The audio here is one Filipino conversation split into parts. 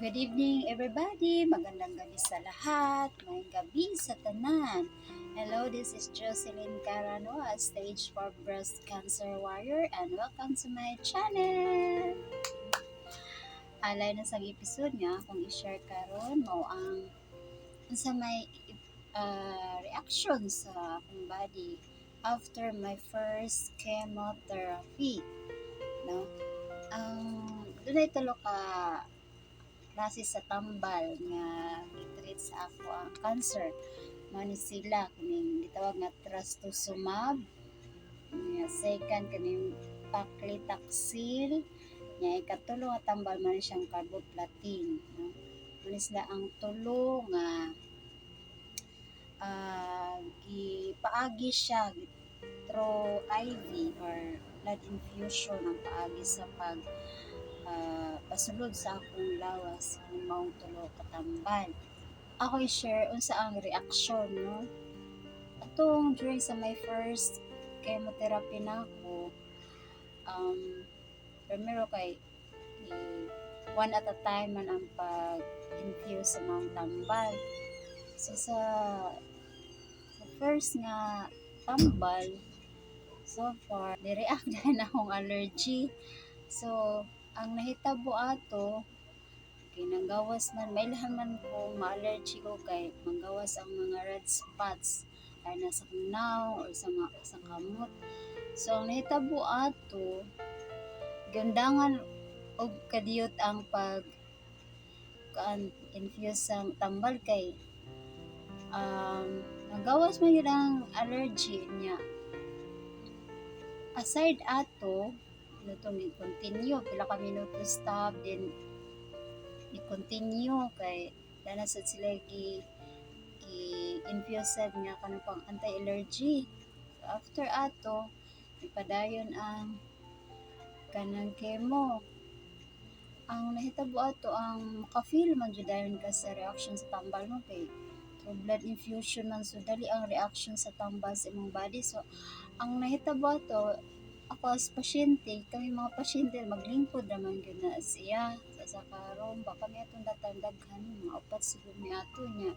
Good evening everybody, magandang gabi sa lahat, may gabi sa tanan. Hello, this is Jocelyn Caranoa, stage 4 breast cancer warrior, and welcome to my channel. Alay na sa episode nga kung i-share karon mo ang sa may reaction sa akong body after my first chemotherapy, no? Dunay tulo ka klase sa tambal nga gitreat sa ako ang cancer. Mani sila kaning gitawag nga trastuzumab, nga second kaning paclitaxel, nga ikatulo nga tambal man siyang carboplatin, no? Mani sila ang tulo nga gipaagi siya through IV or blood infusion ang paagi sa pasulod sa akong lawas kung maong tulo katambal. Ako i-share unsa ang reaksyon, no? Atong during sa my first chemotherapy na ako, primero kay one at a time man ang pag-infuse sa mga tambal. So sa first nga tambal, so far, nireact na akong allergy. So, ang nahitabo ato, kinanggawas man, may lahan man ko ma-allergy ko kay manggawas ang mga red spots ay nasa kunaw or sa kamot. So, ang nahitabo ato, gandangan og kadiyot ang infuse sang tambal kay nagawas man yun ang allergy niya. Aside ato, itong i-continue, pila ka minuto stop, then i-continue kay danasad sila i-infused nga kanang pang anti-allergy. So, after ato, ipadayon ang kanang chemo. Ang nahitabo ato, ang maka-feel man jud dayon ka sa reaction sa tambal mo kay through blood infusion man, so dali ang reaction sa tambal sa imong body. So, ang nahitabo ato, ako as pasyente, kami mga pasyente, maglingkod naman yun na siya sa karon. Baka may atong datandaghan, mga upat siguro may ato niya.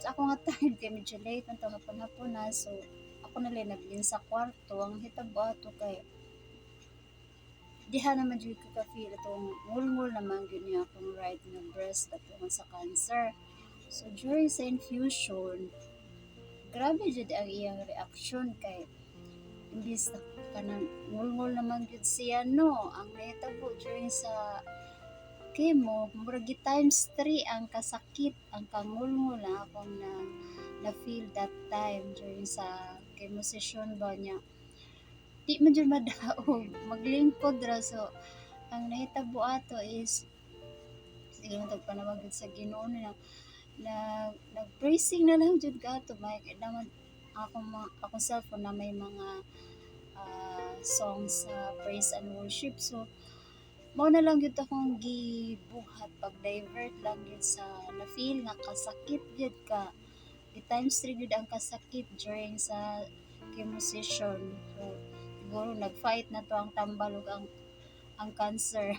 Sa ako nga time, kay medyo late na ito, hapon-hapon na, so ako nalang naglin sa kwarto. Ang hitabo ato kay diha naman dyan ko ka-feel itong ngul-ngul naman yun niya akong right na breast at sa cancer. So during sa infusion, grabe dyan ang iyang reaction kay imbis na kanang ngul-ngul naman yun siya, no? Ang nahitabo during sa chemo, murag times 3 ang kasakit, ang kangul-ngul na akong na feel that time during sa chemo session ba niya. Di man dyan madaog, maglingkod ra. So, ang nahitabo ato is, sige mo panawag sa Ginoo na nag-praising na lang dyan ka ato. May naman akong cellphone na may mga songs sa praise and worship. So, mao na lang yun akong gibuhat, pag-divert lang yun sa na-feel nga kasakit yun ka. Times 3 yun ang kasakit during sa chemo session. So, siguro nag-fight na to ang tambal ug ang cancer.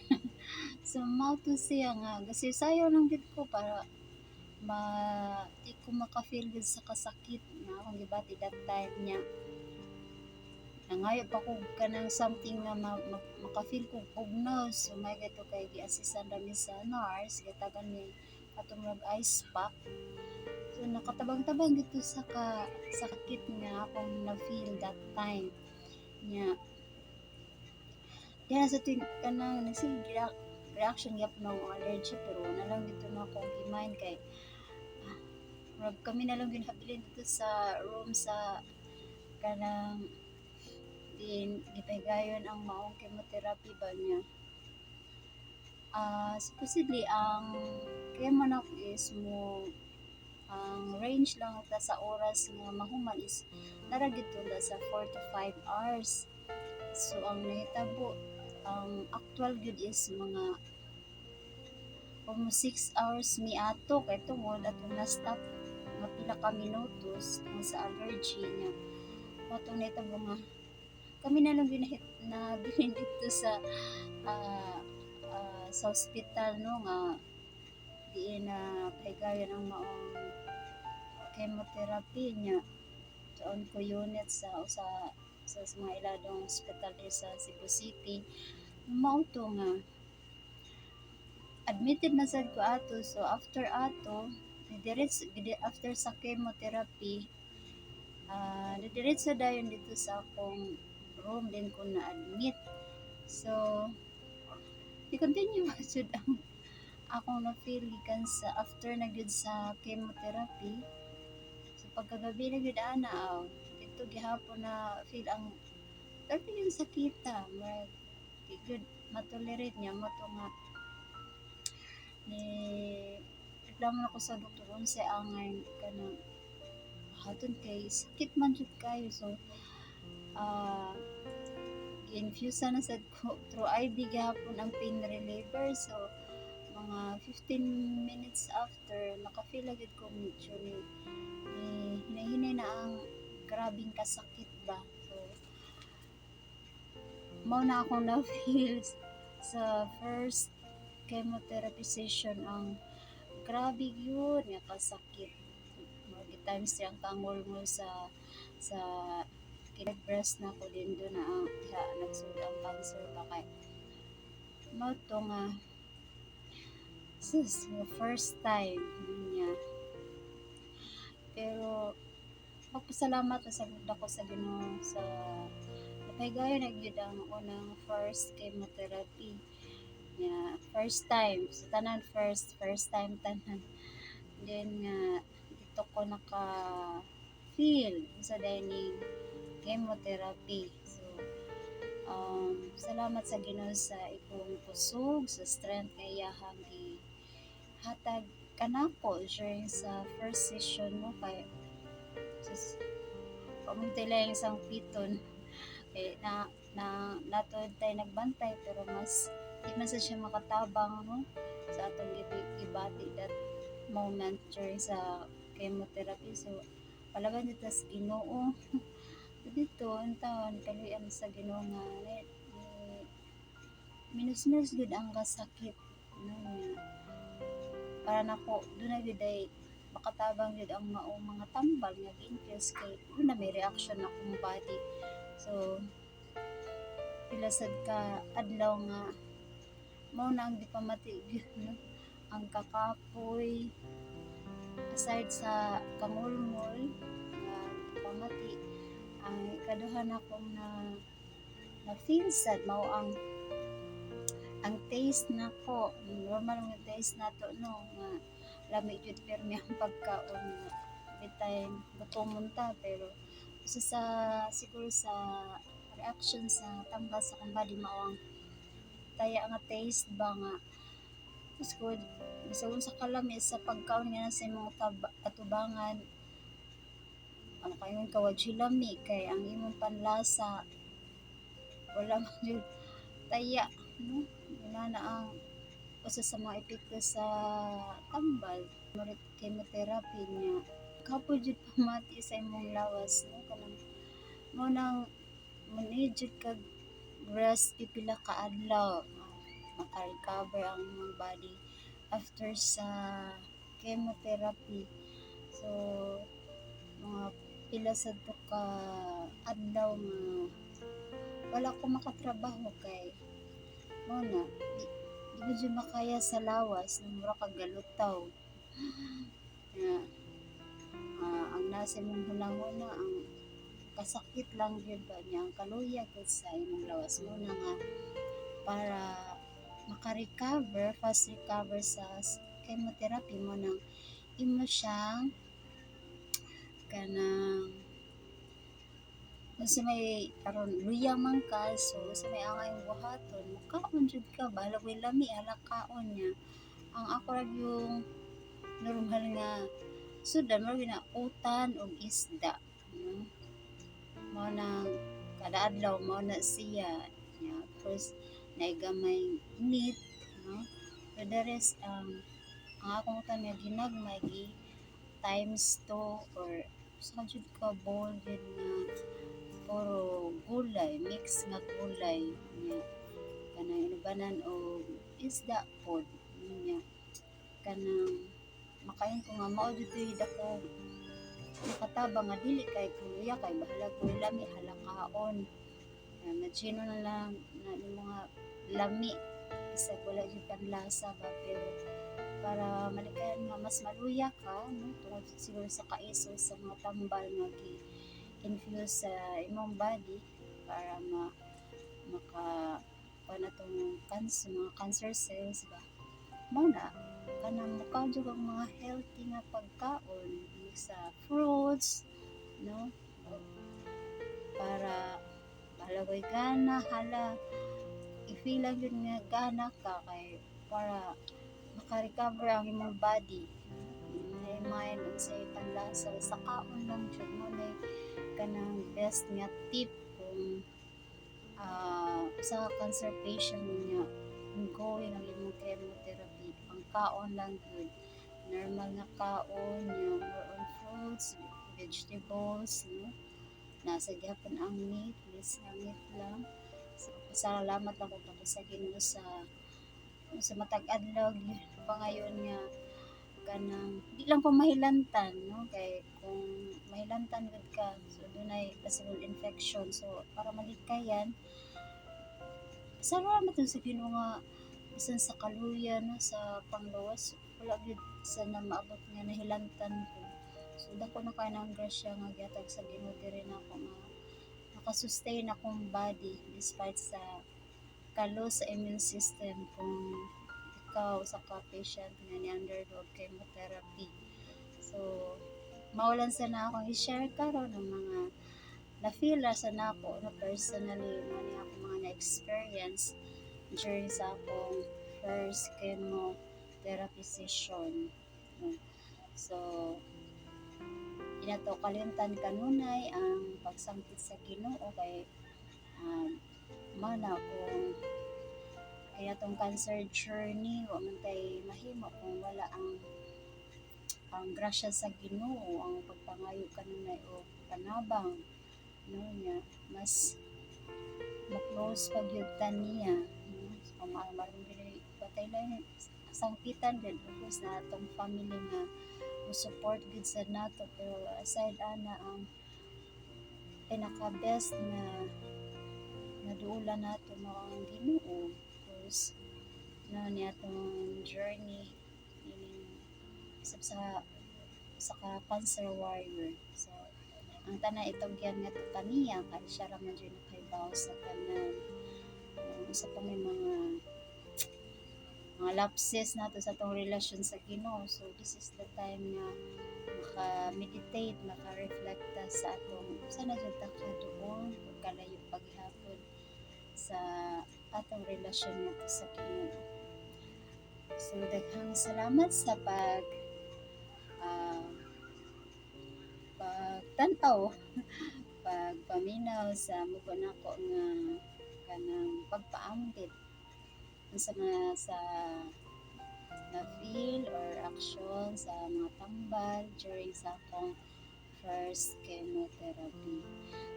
So mao to siya nga kasi sayo lang gid ko para di ko maka-feel gid sa kasakit nga akong gibati that time niya. Nangayo pa ko kanang something na maka-feel ko ugnos. So may gato kay gi-assistan rami sa nurse, gitagan ni atong ice pack. So nakatabang-tabang gito sa sakit nga akong na-feel that time niya. Yan sa tuwing kanang nagsige reaction gyap ng allergy pero nalang dito na akong i-mind kay kami na lang ginhabilin dito sa room sa kanang din gipahigayon ang maong chemotherapy ba niya. Supposedly ang chemo na is mo ang range lang ta sa oras nga mahuman is naragid tunda sa 4 to 5 hours. So ang nahitabo, ang actual good is mga almost 6 hours mi ato kay tungod atong na-stop nga pila ka minutos sa allergy niya. Atong nahitabo nga kami na lang na bilhin dito sa sa ospital no nga di na pahigayon ang maong chemotherapy niya. Doon ko unit sa mga iladong hospital sa Cebu City. Mao to nga admitted na sad ko ato, so after ato after sa chemotherapy diretso dayon dito sa akong room din ko na admit. So i-continue jud ang akong na feel gikan sa after na gyud sa chemotherapy. So pagkagabi na gyud ana dito gihapon na feel ang dami yung sakita mag di gyud matolerate niya mo to nga ni reklamo ako sa doktor unsay angay kanang haton kay sakit man jud kayo. So infuse na sad ko through IV gihapon ang pain reliever. So mga 15 minutes after nakafeel agad ko medyo ni hinahinay na ang grabing kasakit ba. So mao na akong na-feel sa first chemotherapy session ang grabe yun nga kasakit. Times siyang kangol-ngol sa breast na ko din doon na ang nagsud ang cancer ba kay mao to nga sis first time niya. Pero magpasalamat na sa ko sa Ginoo sa napahigayon na gyud ang unang first chemotherapy niya. First time sa tanan first time tanan. Then nga dito ko naka feel sa dining chemotherapy. So salamat sa Ginoo sa ikong kusog sa strength nga iyahang hatag kanako during sa first session mo kay just pamuntay lang isang piton kay natod tayo nagbantay pero mas di man sa siya makatabang no sa atong gibati that moment during sa chemotherapy. So palagan dito sa Ginoo dito ang taon kaluyan sa Ginoo nga minus gud ang kasakit no para nako doon na gud ay makatabang gud ang mga tambal nga gi-infuse kay doon na may reaction na akong body. So pila sad ka adlaw nga mao na ang di pa matigil no ang kakapoy aside sa kangulmol nga pamati ang ikaduhan akong na feel sad mao ang taste nako normal nga taste nato no nga lami jud permi ang pagkaon nga bitay gutom munta pero sa siguro sa reaction sa tambal sa akong body mao ang taya nga taste ba nga mas good bisag sa kalami sa pagkaon nga sa imong atubangan ano kayon kawad lami kay ang imong panlasa wala man jud taya no na ang usa sa mga epekto sa tambal chemotherapy niya kapoy jud pamati sa imong lawas no kanang mo nang manijud kag rest pipila ka adlaw maka-recover ang imong body after sa chemotherapy. So mga pila sa to ka adlaw nga wala ko makatrabaho kay mo na di jud makaya sa lawas mura kag galutaw nga ang nasa imong hunahuna ang kasakit lang gyud ba niya ang kaluya gud sa imong lawas mo na nga para fast recover sa chemotherapy mo nang imo siyang kanang sa may karon luya man ka so sa may angay buhaton mukaon jud ka bahala ko'y lami halakaon niya ang ako ra yung normal nga sudan mo utan og isda no? Mao nang kada adlaw mao na siya yeah, first naigamay meat no so the rest ang akong utan nga ginagmay times 2 or sa jud ka bowl gid nga puro gulay mix nga gulay niya kanang ubanan og isda pod niya kanang makain ko nga mao ditoy dako nakatabang nga dili kay kuya kay bahala ko lami halakaon. Imagine na lang na yung mga lami isa wala yung panlasa ba pero para malikayan nga mas maluya ka no tungod siguro sa kaiso sa mga tambal nga gi-infuse sa imong body para maka na tong mga cancer cells ba mo na kanang mukha jud ang mga healthy nga pagkaon sa fruits no para halagoy gana hala i-feel lang yun nga gana ka kay para maka-recover ang imong body may mind unsay panlasa sa kaon lang jud mo na kanang best nga tip kung sa cancer patient niya ongoing ang imong chemotherapy ang kaon lang good normal nga kaon yung more on fruits vegetables no nasa gyapon ang meat less nga meat lang so pasalamat ako sa Ginoo sa matag adlaw pangayon nga kanang di lang ko mahilantan no kay kung mahilantan gud ka so dunay possible infection so para malikayan salamat sa Ginoo nga bisan sa kaluya no sa pangluwas wala gud sa na maabot nga nahilantan ko so dako na kay nang grasya nga gihatag sa Ginoo diri na ako nga nakasustain akong body despite sa kalo sa immune system kung ikaw sa ka-patient nga ni-undergo chemotherapy. So, mawalan sa na akong i-share karon ng mga na-feel sa nako na personally mo ni ako mga na-experience during sa akong first chemotherapy session. So, inato kalimtan kanunay ang pagsangkit sa Ginoo kay mana kung kaya tong cancer journey wa man tay mahimo kung wala ang grasya sa Ginoo ang pagpangayo kanunay o panabang no nya mas ma-close pag yun niya no? So, maron gini patay lang sangpitan gud focus na atong family nga mo support gud sa nato pero aside ana ang pinaka best na naduulan nato mao ang Ginoo because na niya itong journey isip sa cancer warrior so ang tanan itong yan nga taniya kaya siya lang medyo nakaibaw sa tanan isa pa may mga lapses nato sa itong relasyon sa Ginoo so this is the time nga maka-meditate, maka-reflect sa atong sana dyan ta ka doon kalayo paghihapon sa atong relasyon nato sa Ginoo. So daghang salamat sa pagtanaw pagpaminaw sa mugo nako nga kanang pagpaambit sa na feel or action sa mga tambal during sa akong first chemotherapy.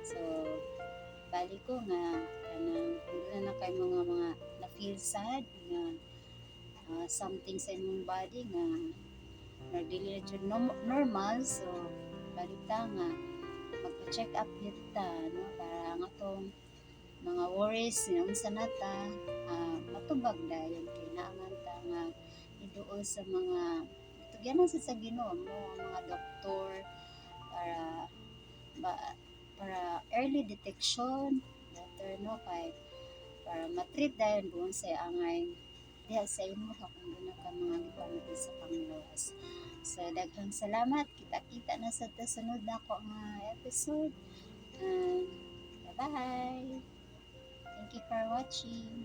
So balik ko nga kanang doon na kay mga na feel sad nga something sa imong body nga dili na normal so balik ta nga magpa-check up kita no para nga tong mga worries unsa nata matubag dayon kay naangan ta nga iduol sa mga tugyanan sa Ginoo mo ang mga doktor para early detection better no kay para matreat dayon kung sa angay diha sa imo kung doon ka mga gipamit sa panglawas. So daghang salamat kita-kita na sa sunod nako nga episode. Bye bye. Thank you for watching.